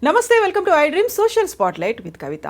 నమస్తే, welcome to iDream social spotlight with Kavitha.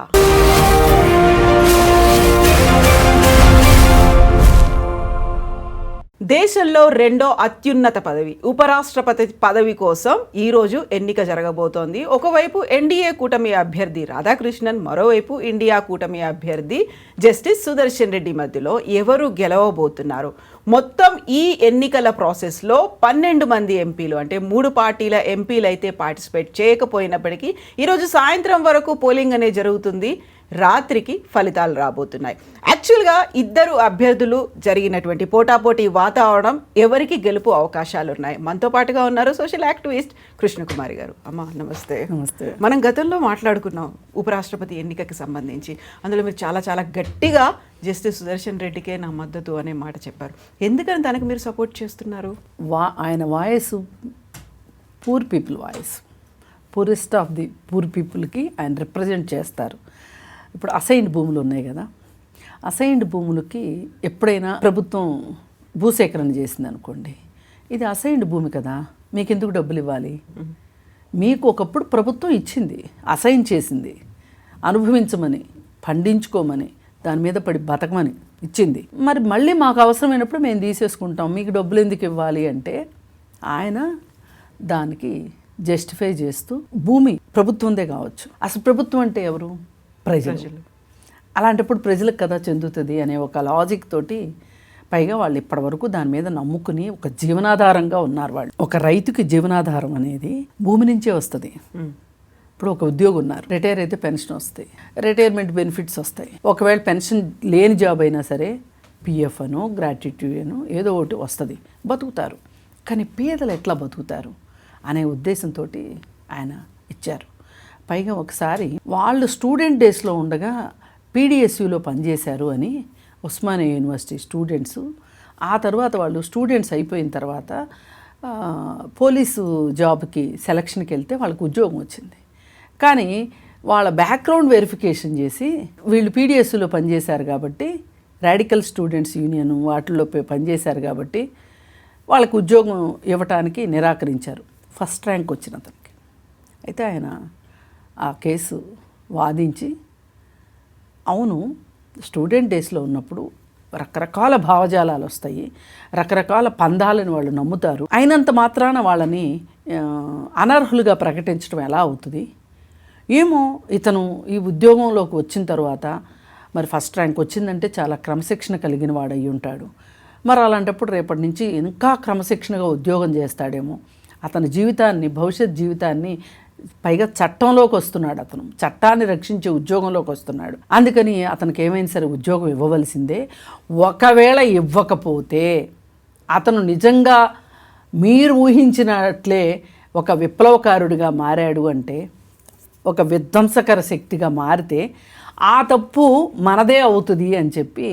దేశంలో రెండో అత్యున్నత పదవి ఉపరాష్ట్రపతి పదవి కోసం ఈరోజు ఎన్నిక జరగబోతోంది. ఒకవైపు ఎన్డీఏ కూటమి అభ్యర్థి రాధాకృష్ణన్, మరోవైపు ఇండియా కూటమి అభ్యర్థి జస్టిస్ సుదర్శన్ రెడ్డి మధ్యలో ఎవరు గెలవబోతున్నారు? మొత్తం ఈ ఎన్నికల ప్రాసెస్లో 12 మంది ఎంపీలు, అంటే 3 పార్టీల ఎంపీలు అయితే పార్టిసిపేట్ చేయకపోయినప్పటికీ ఈరోజు సాయంత్రం వరకు పోలింగ్ అనేది జరుగుతుంది. రాత్రికి ఫలితాలు రాబోతున్నాయి. యాక్చువల్గా ఇద్దరు అభ్యర్థులు జరిగినటువంటి పోటాపోటీ వాతావరణం ఎవరికి గెలుపు అవకాశాలు ఉన్నాయి? మనతో పాటుగా ఉన్నారు సోషల్ యాక్టివిస్ట్ కృష్ణకుమారి గారు. అమ్మ నమస్తే. నమస్తే. మనం గతంలో మాట్లాడుకున్నాం ఉపరాష్ట్రపతి ఎన్నికకి సంబంధించి. అందులో మీరు చాలా గట్టిగా జస్టిస్ సుదర్శన్ రెడ్డికే నా మద్దతు అనే మాట చెప్పారు. ఎందుకని తనకు మీరు సపోర్ట్ చేస్తున్నారు? ఆయన voice poor people voice, poorest of the poor పీపుల్కి ఆయన రిప్రజెంట్ చేస్తారు. ఇప్పుడు అసైన్డ్ భూములు ఉన్నాయి కదా, అసైన్డ్ భూములకి ఎప్పుడైనా ప్రభుత్వం భూసేకరణ చేసింది అనుకోండి, ఇది అసైన్డ్ భూమి కదా, మీకు ఎందుకు డబ్బులు ఇవ్వాలి? మీకు ఒకప్పుడు ప్రభుత్వం ఇచ్చింది, అసైన్ చేసింది, అనుభవించమని, పండించుకోమని, దాని మీద పడి బతకమని ఇచ్చింది. మరి మళ్ళీ మాకు అవసరమైనప్పుడు మేము తీసేసుకుంటాం, మీకు డబ్బులు ఎందుకు ఇవ్వాలి అంటే ఆయన దానికి జస్టిఫై చేస్తూ భూమి ప్రభుత్వందే కావచ్చు, అసలు ప్రభుత్వం అంటే ఎవరు? ప్రజలు. అలాంటప్పుడు ప్రజలకు కదా చెందుతుంది అనే ఒక లాజిక్ తోటి, పైగా వాళ్ళు ఇప్పటివరకు దాని మీద నమ్ముకుని ఒక జీవనాధారంగా ఉన్నారు. వాళ్ళు ఒక రైతుకి జీవనాధారం అనేది భూమి నుంచే వస్తుంది. ఇప్పుడు ఒక ఉద్యోగి ఉన్నారు, రిటైర్ అయితే పెన్షన్ వస్తాయి, రిటైర్మెంట్ బెనిఫిట్స్ వస్తాయి. ఒకవేళ పెన్షన్ లేని జాబ్ అయినా సరే పిఎఫ్ అనో గ్రాట్యుటీ అనో ఏదో ఒకటి వస్తుంది, బతుకుతారు. కానీ పేదలు ఎట్లా బతుకుతారు అనే ఉద్దేశంతో ఆయన ఇచ్చారు. పైగా ఒకసారి వాళ్ళు స్టూడెంట్ డేస్లో ఉండగా పీడిఎస్యూలో పనిచేశారు అని ఉస్మానియా యూనివర్సిటీ స్టూడెంట్స్, ఆ తర్వాత వాళ్ళు స్టూడెంట్స్ అయిపోయిన తర్వాత పోలీసు జాబ్కి సెలక్షన్కి వెళ్తే వాళ్ళకి ఉద్యోగం వచ్చింది. కానీ వాళ్ళ బ్యాక్గ్రౌండ్ వెరిఫికేషన్ చేసి వీళ్ళు పీడిఎస్యూలో పనిచేశారు కాబట్టి, రాడికల్ స్టూడెంట్స్ యూనియన్ వాటిల్లో పనిచేశారు కాబట్టి వాళ్ళకి ఉద్యోగం ఇవ్వటానికి నిరాకరించారు, ఫస్ట్ ర్యాంక్ వచ్చిన అతనికి. అయితే ఆయన ఆ కేసు వాదించి, అవును స్టూడెంట్ డేస్లో ఉన్నప్పుడు రకరకాల భావజాలాలు వస్తాయి, రకరకాల పందాలను వాళ్ళు నమ్ముతారు, అయినంత మాత్రాన వాళ్ళని అనర్హులుగా ప్రకటించడం ఎలా అవుతుంది? ఏమో ఇతను ఈ ఉద్యోగంలోకి వచ్చిన తర్వాత మరి ఫస్ట్ ర్యాంక్ వచ్చిందంటే చాలా క్రమశిక్షణ కలిగిన వాడు అయి ఉంటాడు. మరి అలాంటప్పుడు రేపటి నుంచి ఇంకా క్రమశిక్షణగా ఉద్యోగం చేస్తాడేమో, అతని జీవితాన్ని, భవిష్యత్ జీవితాన్ని, పైగా చట్టంలోకి వస్తున్నాడు, అతను చట్టాన్ని రక్షించే ఉద్యోగంలోకి వస్తున్నాడు. అందుకని అతనికి ఏమైనా సరే ఉద్యోగం ఇవ్వవలసిందే. ఒకవేళ ఇవ్వకపోతే అతను నిజంగా మీరు ఊహించినట్లే ఒక విప్లవకారుడిగా మారాడు అంటే, ఒక విధ్వంసకర శక్తిగా మారితే ఆ తప్పు మనదే అవుతుంది అని చెప్పి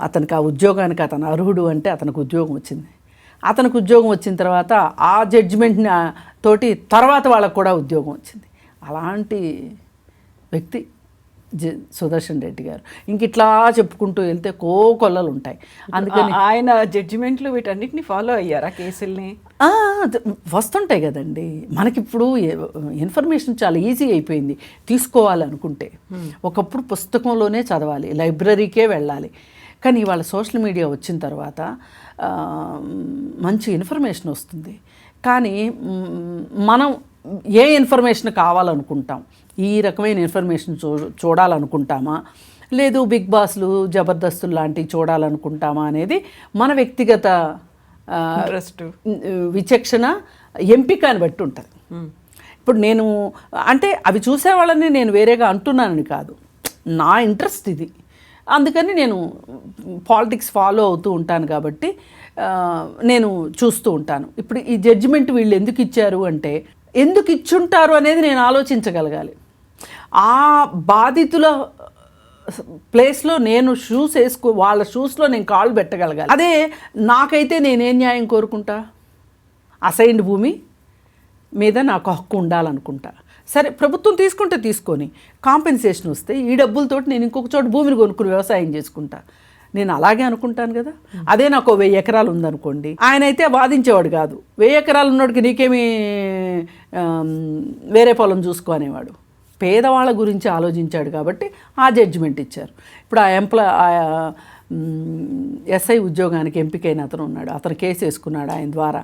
అతనికి ఆ ఉద్యోగానికి అతను అర్హుడు అంటే అతనికి ఉద్యోగం వచ్చింది. అతనికి ఉద్యోగం వచ్చిన తర్వాత ఆ జడ్జిమెంట్ తోటి తర్వాత వాళ్ళకు కూడా ఉద్యోగం వచ్చింది. అలాంటి వ్యక్తి సుదర్శన్ రెడ్డి గారు. ఇంక ఇట్లా చెప్పుకుంటూ వెళ్తే కోకొల్లలు ఉంటాయి. అందుకని ఆయన జడ్జిమెంట్లు వీటన్నిటిని ఫాలో అయ్యారా? కేసుల్ని వస్తుంటాయి కదండి మనకిప్పుడు. ఇన్ఫర్మేషన్ చాలా ఈజీ అయిపోయింది తీసుకోవాలనుకుంటే. ఒకప్పుడు పుస్తకంలోనే చదవాలి, లైబ్రరీకే వెళ్ళాలి. కానీ ఇవాళ సోషల్ మీడియా వచ్చిన తర్వాత మంచి ఇన్ఫర్మేషన్ వస్తుంది. కానీ మనం ఏ ఇన్ఫర్మేషన్ కావాలనుకుంటాం, ఈ రకమైన ఇన్ఫర్మేషన్ చూడాలనుకుంటామా, లేదు బిగ్ బాస్లు, జబర్దస్తులు లాంటివి చూడాలనుకుంటామా అనేది మన వ్యక్తిగత ఇంట్రెస్ట్, విచక్షణ, ఎంపికని బట్టి ఉంటుంది. ఇప్పుడు నేను అంటే అవి చూసేవాళ్ళని నేను వేరేగా అంటున్నానని కాదు, నా ఇంట్రెస్ట్ ఇది. అందుకని నేను పాలిటిక్స్ ఫాలో అవుతూ ఉంటాను కాబట్టి నేను చూస్తూ ఉంటాను. ఇప్పుడు ఈ జడ్జిమెంట్ వీళ్ళు ఎందుకు ఇచ్చారు అంటే, ఎందుకు ఇచ్చుంటారు అనేది నేను ఆలోచించగలగాలి. ఆ బాధితుల ప్లేస్లో నేను వాళ్ళ షూస్లో నేను కాళ్ళు పెట్టగలగాలి. అదే నాకైతే నేనేం న్యాయం కోరుకుంటా? అసైన్డ్ భూమి మీద నాకు హక్కు ఉండాలనుకుంటా. సరే ప్రభుత్వం తీసుకుంటే తీసుకొని కాంపెన్సేషన్ వస్తే ఈ డబ్బులతోటి నేను ఇంకొక చోట భూమిని కొనుక్కుని వ్యవసాయం చేసుకుంటా. నేను అలాగే అనుకుంటాను కదా. అదే నాకు 1000 ఎకరాలు ఉందనుకోండి, ఆయన అయితే వాదించేవాడు కాదు. 1000 ఎకరాలు ఉన్నోడికి నీకేమి వేరే పొలం చూసుకో అనేవాడు. పేదవాళ్ళ గురించి ఆలోచించాడు కాబట్టి ఆ జడ్జిమెంట్ ఇచ్చారు. ఇప్పుడు ఎస్ఐ ఉద్యోగానికి ఎంపికైన అతను ఉన్నాడు, అతను కేసు వేసుకున్నాడు, ఆయన ద్వారా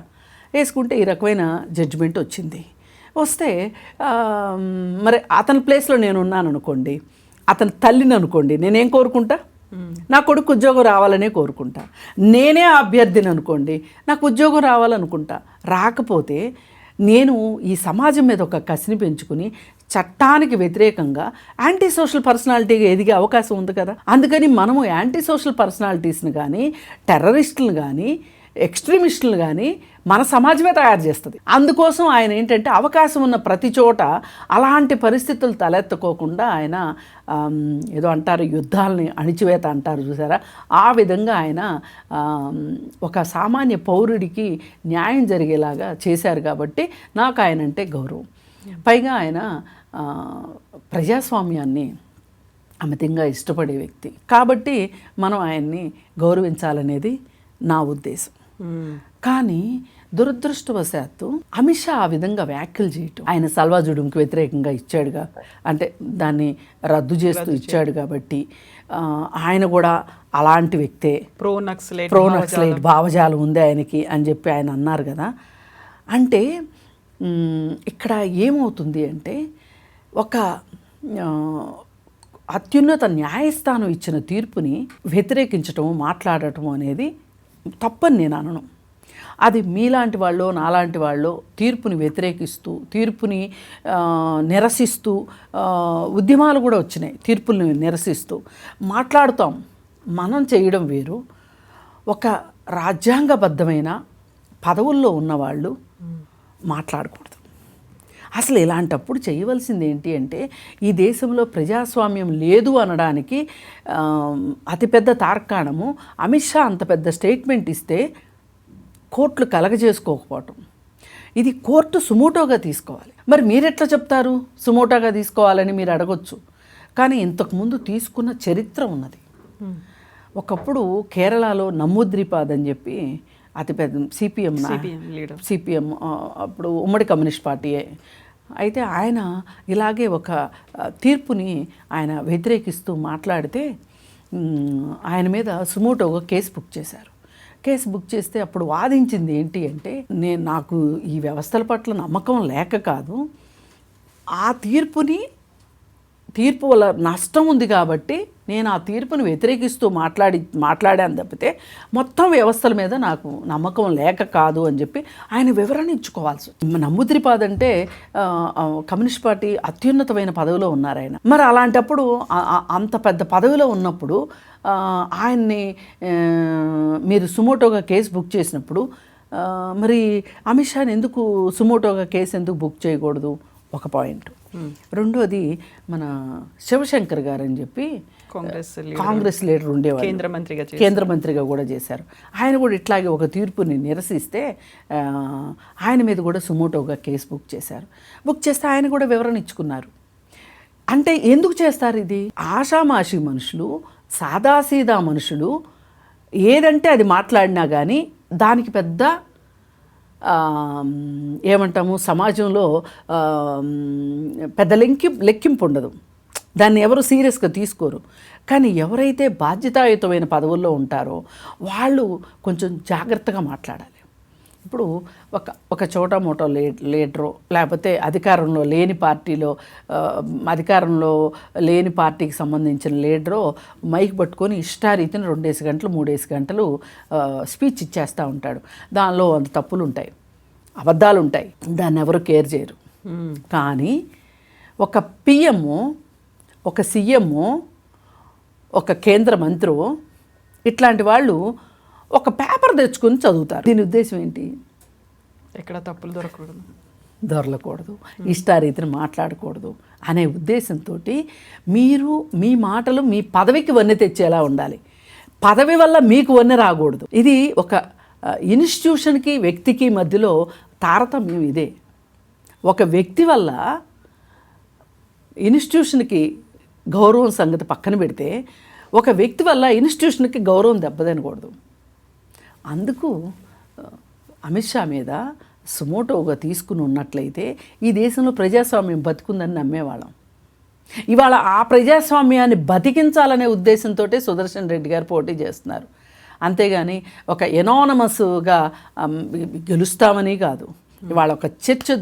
వేసుకుంటే ఈ రకమైన జడ్జిమెంట్ వచ్చింది. వస్తే మరి అతని ప్లేస్లో నేను ఉన్నాను అనుకోండి, అతని తల్లిని అనుకోండి, నేనేం కోరుకుంటా? నా కొడుకు ఉద్యోగం రావాలనే కోరుకుంటా. నేనే అభ్యర్థిని అనుకోండి, నాకు ఉద్యోగం రావాలనుకుంటా. రాకపోతే నేను ఈ సమాజం మీద ఒక కసిని పెంచుకుని చట్టానికి వ్యతిరేకంగా యాంటీ సోషల్ పర్సనాలిటీగా ఎదిగే అవకాశం ఉంది కదా. అందుకని మనము యాంటీ సోషల్ పర్సనాలిటీస్ని కానీ, టెర్రరిస్టులను కానీ, ఎక్స్ట్రీమిస్టులు కానీ మన సమాజమే తయారు చేస్తుంది. అందుకోసం ఆయన ఏంటంటే అవకాశం ఉన్న ప్రతి చోట అలాంటి పరిస్థితులు తలెత్తుకోకుండా ఆయన ఏదో అంటారు యుద్ధాలని అణిచివేత అంటారు చూసారా, ఆ విధంగా ఆయన ఒక సామాన్య పౌరుడికి న్యాయం జరిగేలాగా చేశారు. కాబట్టి నాకు ఆయన అంటే గౌరవం. పైగా ఆయన ప్రజాస్వామ్యాన్ని అమితంగా ఇష్టపడే వ్యక్తి కాబట్టి మనం ఆయన్ని గౌరవించాలనేది నా ఉద్దేశం. కానీ దురదృష్టవశాత్తు అమిత్ షా ఆ విధంగా వ్యాఖ్యలు చేయటం, ఆయన సల్వాజుడుంకి వ్యతిరేకంగా ఇచ్చాడుగా, అంటే దాన్ని రద్దు చేస్తూ ఇచ్చాడు కాబట్టి ఆయన కూడా అలాంటి వ్యక్తే, ప్రో నక్సలైట్ భావజాలం ఉంది ఆయనకి అని చెప్పి ఆయన అన్నారు కదా. అంటే ఇక్కడ ఏమవుతుంది అంటే ఒక అత్యున్నత న్యాయస్థానం ఇచ్చిన తీర్పుని వ్యతిరేకించటం, మాట్లాడటం అనేది తప్పని నేను అనను. అది మీలాంటి వాళ్ళు, నాలాంటి వాళ్ళు తీర్పుని వ్యతిరేకిస్తూ, తీర్పుని నిరసిస్తూ ఉద్యమాలు కూడా వచ్చినాయి. తీర్పుల్ని నిరసిస్తూ మాట్లాడుతాం. మనం చేయడం వేరు. ఒక రాజ్యాంగబద్ధమైన పదవుల్లో ఉన్నవాళ్ళు మాట్లాడకూడదు. అసలు ఇలాంటప్పుడు చేయవలసింది ఏంటి అంటే, ఈ దేశంలో ప్రజాస్వామ్యం లేదు అనడానికి అతిపెద్ద తార్కాణము అమిత్ షా అంత పెద్ద స్టేట్మెంట్ ఇస్తే కోర్టులు కలగజేసుకోకపోవటం. ఇది కోర్టు సుమోటోగా తీసుకోవాలి. మరి మీరెట్లా చెప్తారు సుమోటోగా తీసుకోవాలని మీరు అడగొచ్చు. కానీ ఇంతకుముందు తీసుకున్న చరిత్ర ఉన్నది. ఒకప్పుడు కేరళలో నమూద్రిపాద్ అని చెప్పి అతిపెద్ద సిపిఎం అప్పుడు ఉమ్మడి కమ్యూనిస్ట్ పార్టీయే. అయితే ఆయన ఇలాగే ఒక తీర్పుని ఆయన వ్యతిరేకిస్తూ మాట్లాడితే ఆయన మీద సుమోటోగా కేసు బుక్ చేశారు. కేసు బుక్ చేస్తే అప్పుడు వాదించింది ఏంటి అంటే, నాకు ఈ వ్యవస్థల పట్ల నమ్మకం లేక కాదు, ఆ తీర్పు వల్ల నష్టం ఉంది కాబట్టి నేను ఆ తీర్పును వ్యతిరేకిస్తూ మాట్లాడాను తప్పితే మొత్తం వ్యవస్థల మీద నాకు నమ్మకం లేక కాదు అని చెప్పి ఆయన వివరణ ఇచ్చుకోవాల్సి వచ్చింది. నమూద్రిపాద్ అంటే కమ్యూనిస్ట్ పార్టీ అత్యున్నతమైన పదవిలో ఉన్నారు ఆయన. మరి అలాంటప్పుడు అంత పెద్ద పదవిలో ఉన్నప్పుడు ఆయన్ని మీరు సుమోటోగా కేసు బుక్ చేసినప్పుడు మరి అమిత్ షాని ఎందుకు సుమోటోగా కేసు ఎందుకు బుక్ చేయకూడదు? ఒక పాయింట్. రెండోది మన శివశంకర్ గారు అని చెప్పి కాంగ్రెస్ లీడర్ ఉండేవారు, కేంద్ర మంత్రిగా కూడా చేశారు. ఆయన కూడా ఇట్లాగే ఒక తీర్పుని నిరసిస్తే ఆయన మీద కూడా సుమోటోగా కేసు బుక్ చేశారు. బుక్ చేస్తే ఆయన కూడా వివరణ ఇచ్చుకున్నారు. అంటే ఎందుకు చేస్తారు ఇది? ఆషామాషి మనుషులు, సాదాసీదా మనుషులు ఏదంటే అది మాట్లాడినా కానీ దానికి పెద్ద ఏమంటాము సమాజంలో పెద్ద లెక్కింపు ఉండదు. దాన్ని ఎవరు సీరియస్గా తీసుకోరు. కానీ ఎవరైతే బాధ్యతాయుతమైన పదవుల్లో ఉంటారో వాళ్ళు కొంచెం జాగ్రత్తగా మాట్లాడాలి. ఇప్పుడు ఒక చోట మోటో లీడరో లేకపోతే అధికారంలో లేని పార్టీకి సంబంధించిన లీడరో మైక్ పట్టుకొని ఇష్టారీతిని 2 గంటలు 3 గంటలు స్పీచ్ ఇచ్చేస్తూ ఉంటాడు. దానిలో అంత తప్పులు ఉంటాయి, అబద్ధాలు ఉంటాయి, దాన్ని ఎవరు కేర్ చేయరు. కానీ ఒక పిఎంఓ, ఒక సీఎంఓ, ఒక కేంద్ర మంత్రి ఇట్లాంటి వాళ్ళు ఒక పేపర్ తెచ్చుకొని చదువుతారు. దీని ఉద్దేశం ఏంటి? ఎక్కడ తప్పులు దొరలకూడదు, ఇష్టారీతిని మాట్లాడకూడదు అనే ఉద్దేశంతో మీరు మీ మాటలు మీ పదవికి వన్నె తెచ్చేలా ఉండాలి. పదవి వల్ల మీకు వన్నె రాకూడదు. ఇది ఒక ఇన్స్టిట్యూషన్కి వ్యక్తికి మధ్యలో తారతమ్యం ఇదే. ఒక వ్యక్తి వల్ల ఇన్స్టిట్యూషన్కి గౌరవం సంగతి పక్కన పెడితే ఒక వ్యక్తి వల్ల ఇన్స్టిట్యూషన్కి గౌరవం దెబ్బతినకూడదు. అందుకు అమిత్ షా మీద సుమోటోగా తీసుకుని ఉన్నట్లయితే ఈ దేశంలో ప్రజాస్వామ్యం బతుకుందని నమ్మేవాళ్ళం. ఇవాళ ఆ ప్రజాస్వామ్యాన్ని బతికించాలనే ఉద్దేశంతో సుదర్శన్ రెడ్డి గారు పోటీ చేస్తున్నారు. అంతేగాని ఒక ఎనానమస్గా గెలుస్తామని కాదు. ఇవాళ ఒక చర్చ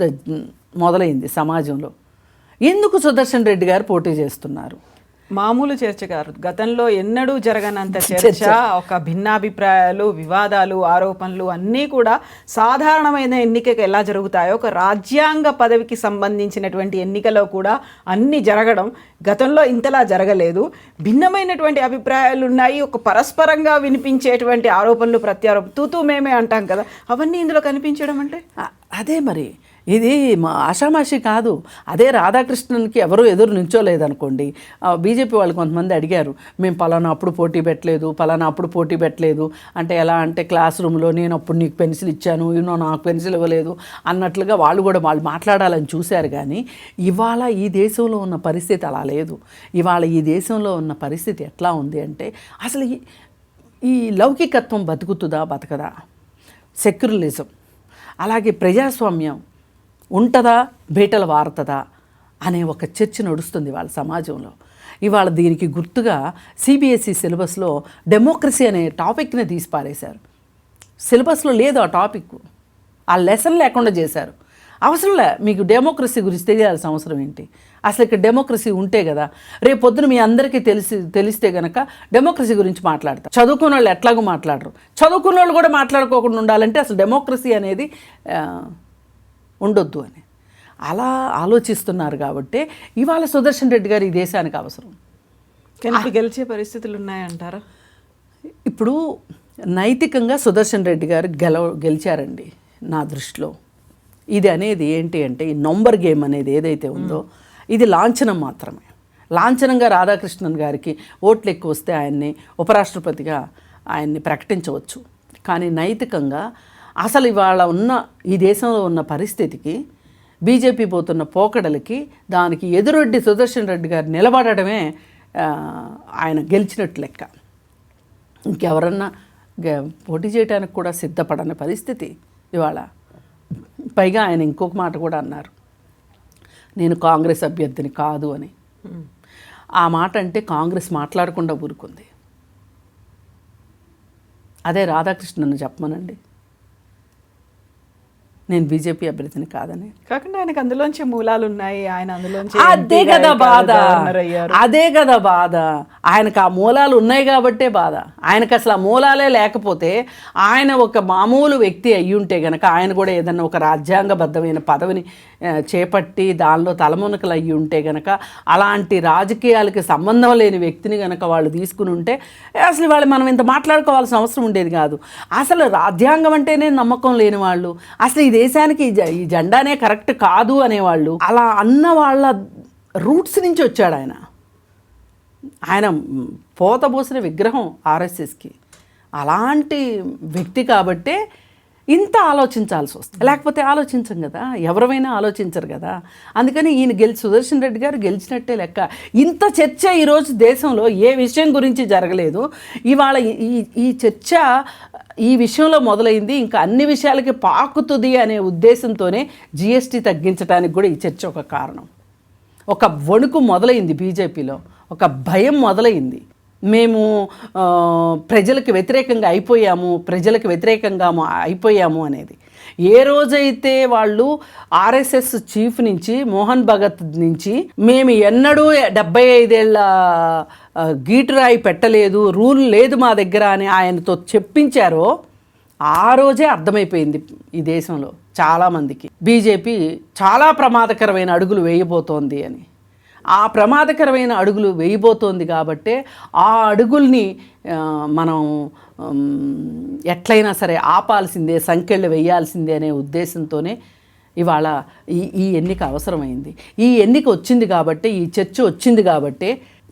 మొదలైంది సమాజంలో. ఎందుకు సుదర్శన్ రెడ్డి గారు పోటీ చేస్తున్నారు? మామూలు చర్చ గారు, గతంలో ఎన్నడూ జరగనంత చర్చ, ఒక భిన్నాభిప్రాయాలు, వివాదాలు, ఆరోపణలు అన్నీ కూడా సాధారణమైన ఎన్నికకి ఎలా జరుగుతాయో ఒక రాజ్యాంగ పదవికి సంబంధించినటువంటి ఎన్నికలో కూడా అన్నీ జరగడం గతంలో ఇంతలా జరగలేదు. భిన్నమైనటువంటి అభిప్రాయాలు ఉన్నాయి, ఒక పరస్పరంగా వినిపించేటువంటి ఆరోపణలు, ప్రత్యారోపణలు, తూతూ మేమే అంటాం కదా, అవన్నీ ఇందులో కనిపించడం అంటే అదే మరి. ఇది మా ఆషామాషి కాదు. అదే రాధాకృష్ణన్కి ఎవరు ఎదురు నించోలేదనుకోండి, బీజేపీ వాళ్ళు కొంతమంది అడిగారు, మేము పలానా అప్పుడు పోటీ పెట్టలేదు అంటే ఎలా అంటే క్లాస్ రూమ్లో నేను అప్పుడు నీకు పెన్సిల్ ఇచ్చాను, నాకు పెన్సిల్ ఇవ్వలేదు అన్నట్లుగా వాళ్ళు మాట్లాడాలని చూశారు. కానీ ఇవాళ ఈ దేశంలో ఉన్న పరిస్థితి అలా లేదు. ఇవాళ ఈ దేశంలో ఉన్న పరిస్థితి ఎట్లా ఉంది అంటే అసలు ఈ లౌకికత్వం బతకదా, సెక్యులరిజం, అలాగే ప్రజాస్వామ్యం ఉంటుందా, బీటలు వారుతుందా అనే ఒక చర్చ నడుస్తుంది వాళ్ళ సమాజంలో. ఇవాళ దీనికి గుర్తుగా సిబిఎస్ఈ సిలబస్లో డెమోక్రసీ అనే టాపిక్ని తీసి పారేశారు. సిలబస్లో లేదు ఆ టాపిక్, ఆ లెసన్ లేకుండా చేశారు. అవసరంలే, మీకు డెమోక్రసీ గురించి తెలియాల్సిన అవసరం ఏంటి? అసలు ఇక్కడ డెమోక్రసీ ఉంటే కదా రేపు పొద్దున మీ అందరికీ తెలిస్తే కనుక డెమోక్రసీ గురించి మాట్లాడతారు. చదువుకున్న వాళ్ళు ఎట్లాగో మాట్లాడరు. చదువుకున్న వాళ్ళు కూడా మాట్లాడుకోకుండా ఉండాలంటే అసలు డెమోక్రసీ అనేది ఉండొద్దు అని అలా ఆలోచిస్తున్నారు. కాబట్టి ఇవాళ సుదర్శన్ రెడ్డి గారు ఈ దేశానికి అవసరం. గెలిచే పరిస్థితులు ఉన్నాయంటారా? ఇప్పుడు నైతికంగా సుదర్శన్ రెడ్డి గారు గెలిచారండి నా దృష్టిలో. ఇది అనేది ఏంటి అంటే ఈ నంబర్ గేమ్ అనేది ఏదైతే ఉందో ఇది లాంఛనం మాత్రమే. లాంఛనంగా రాధాకృష్ణన్ గారికి ఓట్లు ఎక్కువ వస్తే ఆయన్ని ఉపరాష్ట్రపతిగా ఆయన్ని ప్రకటించవచ్చు. కానీ నైతికంగా అసలు ఇవాళ ఉన్న ఈ దేశంలో ఉన్న పరిస్థితికి, బీజేపీ పోతున్న పోకడలకి, దానికి ఎదురొడ్డి సుదర్శన్ రెడ్డి గారు నిలబడడమే ఆయన గెలిచినట్టు లెక్క. ఇంకెవరన్నా పోటీ చేయడానికి కూడా సిద్ధపడని పరిస్థితి ఇవాళ. పైగా ఆయన ఇంకొక మాట కూడా అన్నారు, నేను కాంగ్రెస్ అభ్యర్థిని కాదు అని. ఆ మాట అంటే కాంగ్రెస్ మాట్లాడకుండా ఊరుకుంది. అదే రాధాకృష్ణన్ చెప్పమనండి, నేను బీజేపీ అభ్యర్థిని కాదని. కాకుండా ఆయనకు అందులోంచి మూలాలు ఉన్నాయి, ఆయన అందులోంచి అదే కదా బాధ. ఆయనకు ఆ మూలాలు ఉన్నాయి కాబట్టే బాధ. ఆయనకు అసలు ఆ మూలాలే లేకపోతే ఆయన ఒక మామూలు వ్యక్తి అయ్యి ఉంటే గనక ఆయన కూడా ఏదన్నా ఒక రాజ్యాంగబద్ధమైన పదవిని చేపట్టి దానిలో తలమునకలు అయ్యి ఉంటే గనక, అలాంటి రాజకీయాలకి సంబంధం లేని వ్యక్తిని గనక వాళ్ళు తీసుకుని ఉంటే అసలు వాళ్ళు మనం ఇంత మాట్లాడుకోవాల్సిన అవసరం ఉండేది కాదు. అసలు రాజ్యాంగం అంటేనే నమ్మకం లేని వాళ్ళు, అసలు ఈ దేశానికి ఈ జెండానే కరెక్ట్ కాదు అనేవాళ్ళు, అలా అన్న వాళ్ళ రూట్స్ నుంచి వచ్చాడు ఆయన. ఆయన పోతపోసిన విగ్రహం ఆర్ఎస్ఎస్కి. అలాంటి వ్యక్తి కాబట్టే ఇంత ఆలోచించాల్సి వస్తుంది. లేకపోతే ఆలోచించం కదా, ఎవరైనా ఆలోచించరు కదా. అందుకని ఈయన సుదర్శన్ రెడ్డి గారు గెలిచినట్టే లెక్క. ఇంత చర్చ ఈరోజు దేశంలో ఏ విషయం గురించి జరగలేదు. ఇవాళ ఈ చర్చ ఈ విషయంలో మొదలైంది, ఇంకా అన్ని విషయాలకి పాకుతుంది అనే ఉద్దేశంతోనే జిఎస్టీ తగ్గించడానికి కూడా ఈ చర్చ ఒక కారణం. ఒక వణుకు మొదలైంది బీజేపీలో, ఒక భయం మొదలైంది. మేము ప్రజలకు వ్యతిరేకంగా అయిపోయాము అనేది. ఏ రోజైతే వాళ్ళు ఆర్ఎస్ఎస్ చీఫ్ నుంచి, మోహన్ భగత్ నుంచి, మేము ఎన్నడూ 75 ఏళ్ళ గీటురాయి పెట్టలేదు, రూల్ లేదు మా దగ్గర అని ఆయనతో చెప్పించారో ఆ రోజే అర్థమైపోయింది ఈ దేశంలో చాలామందికి బీజేపీ చాలా ప్రమాదకరమైన అడుగులు వేయబోతోంది అని. ఆ ప్రమాదకరమైన అడుగులు వేయబోతోంది కాబట్టే ఆ అడుగుల్ని మనం ఎట్లయినా సరే ఆపాల్సిందే, సంకెళ్ళు వేయాల్సిందే అనే ఉద్దేశంతోనే ఇవాళ ఈ ఎన్నిక అవసరమైంది. ఈ ఎన్నిక వచ్చింది కాబట్టి, ఈ చర్చ వచ్చింది కాబట్టి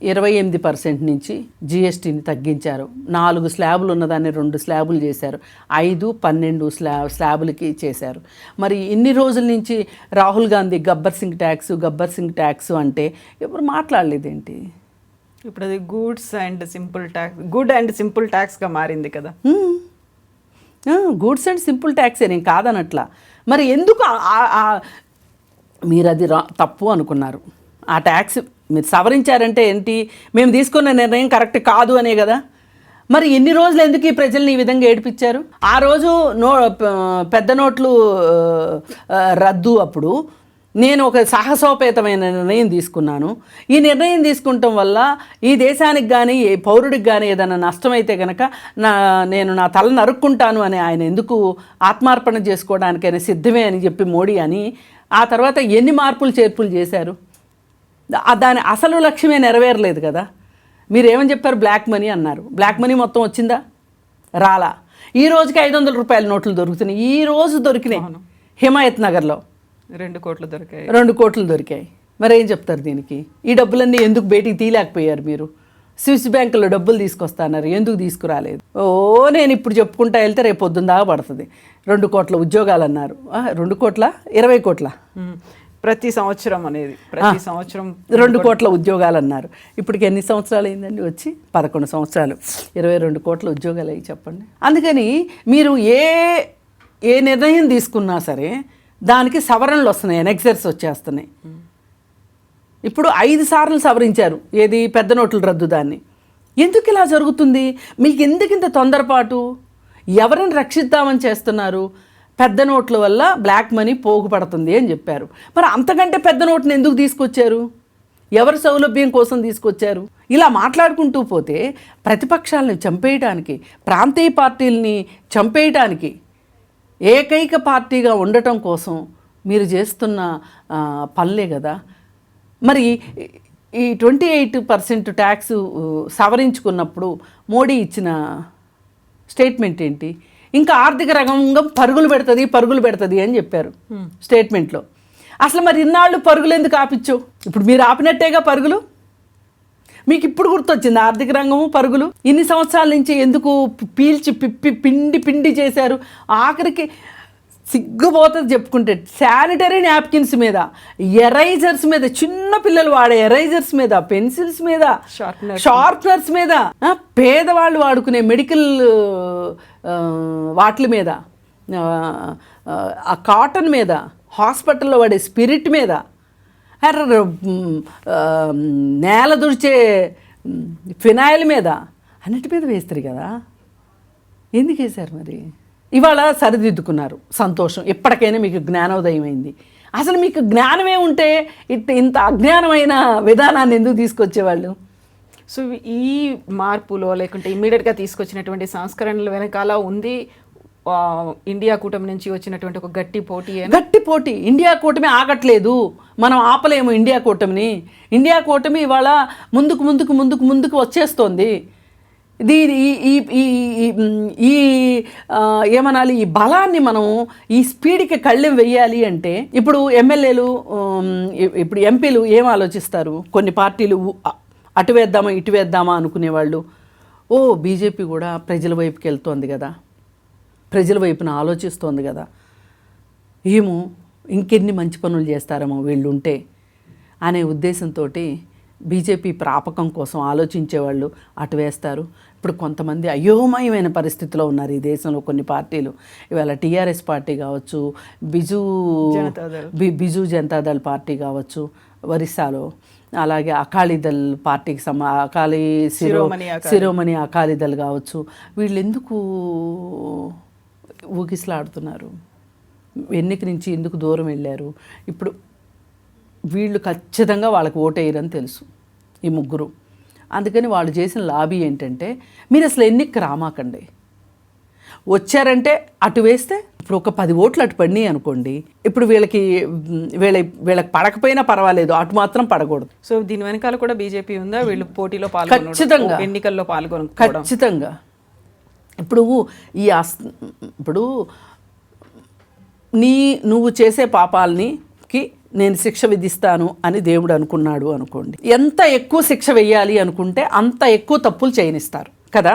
28% నుంచి జిఎస్టీని తగ్గించారు. 4 స్లాబులు ఉన్నదాన్ని 2 స్లాబులు చేశారు. 5, 12 స్లాబులకి చేశారు. మరి ఇన్ని రోజుల నుంచి రాహుల్ గాంధీ గబ్బర్ సింగ్ ట్యాక్స్ అంటే ఎవరు మాట్లాడలేదేంటి? ఇప్పుడు అది గుడ్ అండ్ సింపుల్ ట్యాక్స్గా మారింది కదా. గూడ్స్ అండ్ సింపుల్ ట్యాక్సే, నేను కాదనట్లా. మరి ఎందుకు మీరు అది తప్పు అనుకున్నారు? ఆ ట్యాక్స్ మీరు సవరించారంటే ఏంటి? మేము తీసుకున్న నిర్ణయం కరెక్ట్ కాదు అనే కదా. మరి ఎన్ని రోజులు ఎందుకు ఈ ప్రజల్ని ఈ విధంగా ఏడిపించారు? ఆ రోజు పెద్ద నోట్లు రద్దు అప్పుడు నేను ఒక సాహసోపేతమైన నిర్ణయం తీసుకున్నాను. ఈ నిర్ణయం తీసుకుంటాం వల్ల ఈ దేశానికి కానీ ఏ పౌరుడికి కానీ ఏదైనా నష్టమైతే కనుక నేను నా తల నరుక్కుంటాను అని ఆయన ఎందుకు ఆత్మార్పణ చేసుకోవడానికైనా సిద్ధమే అని చెప్పి మోడీ అని ఆ తర్వాత ఎన్ని మార్పులు చేర్పులు చేశారు? దాని అసలు లక్ష్యమే నెరవేరలేదు కదా. మీరు ఏమని చెప్పారు? బ్లాక్ మనీ అన్నారు. బ్లాక్ మనీ మొత్తం వచ్చిందా? రాలా. ఈ రోజుకి 500 రూపాయల నోట్లు దొరుకుతున్నాయి. ఈ రోజు దొరికినాయి హిమాయత్ నగర్లో 2 కోట్లు దొరికాయి. 2 కోట్లు దొరికాయి. మరి ఏం చెప్తారు దీనికి? ఈ డబ్బులన్నీ ఎందుకు బయటికి తీయలేకపోయారు మీరు? స్విస్ బ్యాంకులో డబ్బులు తీసుకొస్తున్నారు, ఎందుకు తీసుకురాలేదు? నేను ఇప్పుడు చెప్పుకుంటా వెళ్తే రేపు పొద్దున్న దాకా పడుతుంది. 2 కోట్ల ఉద్యోగాలు అన్నారు. 2 కోట్ల 20 కోట్ల ప్రతి సంవత్సరం అనేది, ప్రతి సంవత్సరం 2 కోట్ల ఉద్యోగాలు అన్నారు. ఇప్పటికి ఎన్ని సంవత్సరాలు అయిందండి? వచ్చి 11 సంవత్సరాలు. 22 కోట్ల ఉద్యోగాలు అయ్యి చెప్పండి. అందుకని మీరు ఏ నిర్ణయం తీసుకున్నా సరే దానికి సవరణలు వస్తున్నాయి, ఎనెక్సర్స్ వచ్చేస్తున్నాయి. ఇప్పుడు 5 సార్లు సవరించారు. ఏది? పెద్ద నోట్ల రద్దు. దాన్ని ఎందుకు ఇలా జరుగుతుంది? మీకు ఎందుకు ఇంత తొందరపాటు? ఎవరిని రక్షిద్దామని చేస్తున్నారు? పెద్ద నోట్ల వల్ల బ్లాక్ మనీ పోగుపడుతుంది అని చెప్పారు. మరి అంతకంటే పెద్ద నోట్ని ఎందుకు తీసుకొచ్చారు? ఎవరి సౌలభ్యం కోసం తీసుకొచ్చారు? ఇలా మాట్లాడుకుంటూ పోతే ప్రతిపక్షాలను చంపేయడానికి, ప్రాంతీయ పార్టీలని చంపేయడానికి, ఏకైక పార్టీగా ఉండటం కోసం మీరు చేస్తున్న పనులే కదా. మరి ఈ 28% ట్యాక్స్ సవరించుకున్నప్పుడు మోడీ ఇచ్చిన స్టేట్మెంట్ ఏంటి? ఇంకా ఆర్థిక రంగం పరుగులు పెడుతుంది అని చెప్పారు స్టేట్మెంట్లో. అసలు మరి ఇన్నాళ్ళు పరుగులు ఎందుకు ఆపిచ్చు? ఇప్పుడు మీరు ఆపినట్టేగా పరుగులు. మీకు ఇప్పుడు గుర్తొచ్చింది ఆర్థిక రంగము పరుగులు? ఇన్ని సంవత్సరాల నుంచి ఎందుకు పీల్చి పిప్పి పిండి చేశారు? ఆఖరికి సిగ్గుపోతుంది చెప్పుకుంటే. శానిటరీ నాప్కిన్స్ మీద, ఎరైజర్స్ మీద, చిన్న పిల్లలు వాడే ఎరైజర్స్ మీద, పెన్సిల్స్ మీద, షార్ప్నర్స్ మీద, పేదవాళ్ళు వాడుకునే మెడికల్ వాటి మీద, ఆ కాటన్ మీద, హాస్పిటల్లో వాడే స్పిరిట్ మీద, నేల దుడిచే ఫినాయిల్ మీద, అన్నిటి మీద వేస్తారు కదా. ఎందుకు వేశారు మరి? ఇవాళ సరిదిద్దుకున్నారు, సంతోషం. ఎప్పటికైనా మీకు జ్ఞానోదయం అయింది. అసలు మీకు జ్ఞానమే ఉంటే ఇంత అజ్ఞానమైన విధానాన్ని ఎందుకు తీసుకొచ్చేవాళ్ళు? సో ఈ మార్పులో లేకుంటే ఇమ్మీడియట్గా తీసుకొచ్చినటువంటి సంస్కరణల వెనకాల ఉంది ఇండియా కూటమి నుంచి వచ్చినటువంటి ఒక గట్టి పోటీ. ఇండియా కూటమి ఆగట్లేదు. మనం ఆపలేము ఇండియా కూటమిని. ఇండియా కూటమి ఇవాళ ముందుకు వచ్చేస్తోంది. ఏమనాలి, ఈ బలాన్ని మనం ఈ స్పీడ్కి కళ్ళెం వెయ్యాలి అంటే ఇప్పుడు ఎమ్మెల్యేలు, ఇప్పుడు ఎంపీలు ఏం ఆలోచిస్తారు? కొన్ని పార్టీలు అటు వేద్దామా ఇటు వేద్దామా అనుకునేవాళ్ళు, బీజేపీ కూడా ప్రజల వైపుకి వెళ్తోంది కదా, ప్రజల వైపున ఆలోచిస్తోంది కదా, ఏమో ఇంకెన్ని మంచి పనులు చేస్తారేమో వీళ్ళుంటే అనే ఉద్దేశంతో బీజేపీ ప్రాపకం కోసం ఆలోచించేవాళ్ళు అటు వేస్తారు. ఇప్పుడు కొంతమంది అయోమయమైన పరిస్థితిలో ఉన్నారు ఈ దేశంలో కొన్ని పార్టీలు. ఇవాళ టీఆర్ఎస్ పార్టీ కావచ్చు, బిజు జనతాదళ్ పార్టీ కావచ్చు ఒరిస్సాలో, అలాగే అకాలీదళ్ పార్టీకి శిరోమణి అకాలీదళ్ కావచ్చు. వీళ్ళు ఎందుకు ఊగిసలాడుతున్నారు? ఎన్నిక నుంచి ఎందుకు దూరం వెళ్ళారు? ఇప్పుడు వీళ్ళు ఖచ్చితంగా వాళ్ళకి ఓటేయరని తెలుసు ఈ ముగ్గురు. అందుకని వాళ్ళు చేసిన లాబీ ఏంటంటే, మీరు అసలు ఎన్నికకి రామాకండి, వచ్చారంటే అటు వేస్తే ఇప్పుడు ఒక 10 ఓట్లు అటు పడినాయి అనుకోండి, ఇప్పుడు వీళ్ళకి పడకపోయినా పర్వాలేదు, అటు మాత్రం పడకూడదు. సో దీని వెనకాల కూడా బీజేపీ ఉందా? వీళ్ళు పోటీలో ఖచ్చితంగా ఎన్నికల్లో పాల్గొన ఖచ్చితంగా. ఇప్పుడు ఇప్పుడు నువ్వు చేసే పాపాలకి నేను శిక్ష విధిస్తాను అని దేవుడు అనుకున్నాడు అనుకోండి, ఎంత ఎక్కువ శిక్ష వెయ్యాలి అనుకుంటే అంత ఎక్కువ తప్పులు చేయనిస్తారు కదా.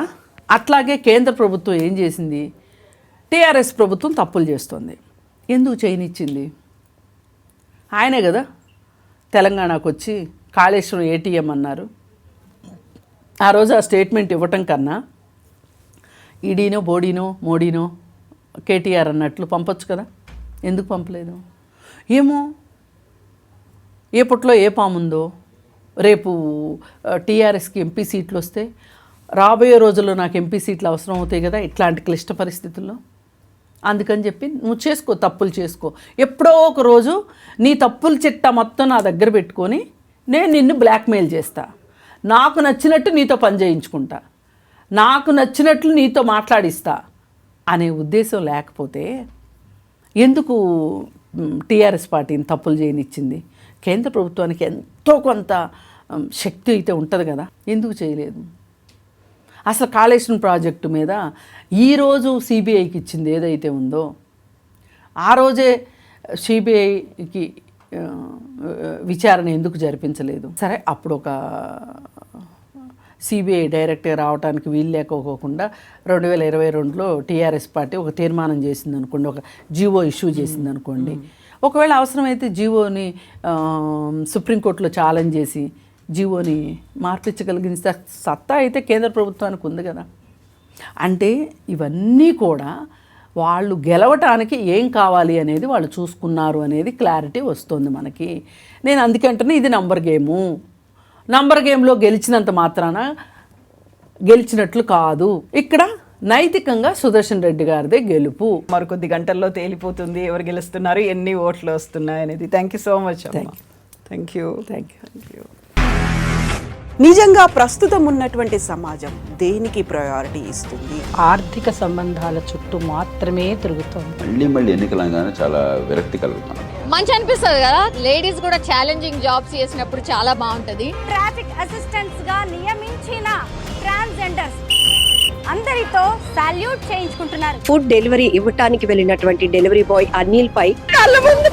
అట్లాగే కేంద్ర ప్రభుత్వం ఏం చేసింది? టీఆర్ఎస్ ప్రభుత్వం తప్పులు చేస్తుంది. ఎందుకు చేయనిచ్చింది? ఆయనే కదా తెలంగాణకు వచ్చి కాళేశ్వరం ఏటీఎం అన్నారు. ఆ రోజు ఆ స్టేట్మెంట్ ఇవ్వటం కన్నా ఈడీనో బోడీనో మోడీనో కేటీఆర్ అన్నట్లు పంపొచ్చు కదా, ఎందుకు పంపలేదు? ఏమో ఏ పుట్లో ఏ పాముందో, రేపు టీఆర్ఎస్కి ఎంపీ సీట్లు వస్తే రాబోయే రోజుల్లో నాకు ఎంపీ సీట్లు అవసరం అవుతాయి కదా ఇట్లాంటి క్లిష్ట పరిస్థితుల్లో. అందుకని చెప్పి నువ్వు చేసుకో, తప్పులు చేసుకో. ఎప్పుడో ఒక రోజు నీ తప్పుల చిట్టా మొత్తం నా దగ్గర పెట్టుకొని నేను నిన్ను బ్లాక్మెయిల్ చేస్తా, నాకు నచ్చినట్టు నీతో పని చేయించుకుంటా, నాకు నచ్చినట్లు నీతో మాట్లాడిస్తా అనే ఉద్దేశం లేకపోతే ఎందుకు టీఆర్ఎస్ పార్టీని తప్పులు చేయనిచ్చింది? కేంద్ర ప్రభుత్వానికి ఎంతో కొంత శక్తి అయితే ఉంటుంది కదా, ఎందుకు చేయలేదు? అసలు కాళేశ్వరం ప్రాజెక్టు మీద ఈరోజు సిబిఐకి ఇచ్చింది ఏదైతే ఉందో ఆ రోజే సిబిఐకి విచారణ ఎందుకు జరిపించలేదు? సరే, అప్పుడు ఒక సిబిఐ డైరెక్టర్ రావడానికి వీలు లేకపోకుండా 2022లో టీఆర్ఎస్ పార్టీ ఒక తీర్మానం చేసింది అనుకోండి, ఒక జీవో ఇష్యూ చేసింది అనుకోండి. ఒకవేళ అవసరమైతే జీవోని సుప్రీంకోర్టులో ఛాలెంజ్ చేసి జీవోని మార్పించగలిగిన సత్తా అయితే కేంద్ర ప్రభుత్వానికి ఉంది కదా. అంటే ఇవన్నీ కూడా వాళ్ళు గెలవటానికి ఏం కావాలి అనేది వాళ్ళు చూసుకున్నారు అనేది క్లారిటీ వస్తుంది మనకి. నేను అందుకంటేనే ఇది నంబర్ గేము. నంబర్ గేమ్లో గెలిచినంత మాత్రాన గెలిచినట్లు కాదు. ఇక్కడ నైతికంగా సుదర్శన్ రెడ్డి గారిదే గెలుపు. మరికొద్ది గంటల్లో తేలిపోతుంది ఎవరు గెలుస్తున్నారు, ఎన్ని ఓట్లు వస్తున్నాయి అనేది. Thank you so much. Thank you. నిజంగా ప్రస్తుతం ఉన్నటువంటి సమాజం దేనికి ప్రయారిటీ ఇస్తుంది? ఆర్థిక సంబంధాల చుట్టూ మాత్రమే తిరుగుతోంది. మళ్ళీ ఎన్నికలంగానే చాలా విరక్తి కలుగుతాం. మంచి అనిపిస్తుంది కదా, లేడీస్ కూడా ఛాలెంజింగ్ జాబ్స్ చేసినప్పుడు చాలా బాగుంటది. ట్రాఫిక్ అసిస్టెంట్స్ గా నియమించిన ట్రాన్స్జెండర్స్ అందరితో సాల్యూట్ చేయించుకుంటున్నారు. ఫుడ్ డెలివరీ ఇవ్వటానికి వెళ్ళినటువంటి డెలివరీ బాయ్ అనిల్ పై కళ్ళ ముందు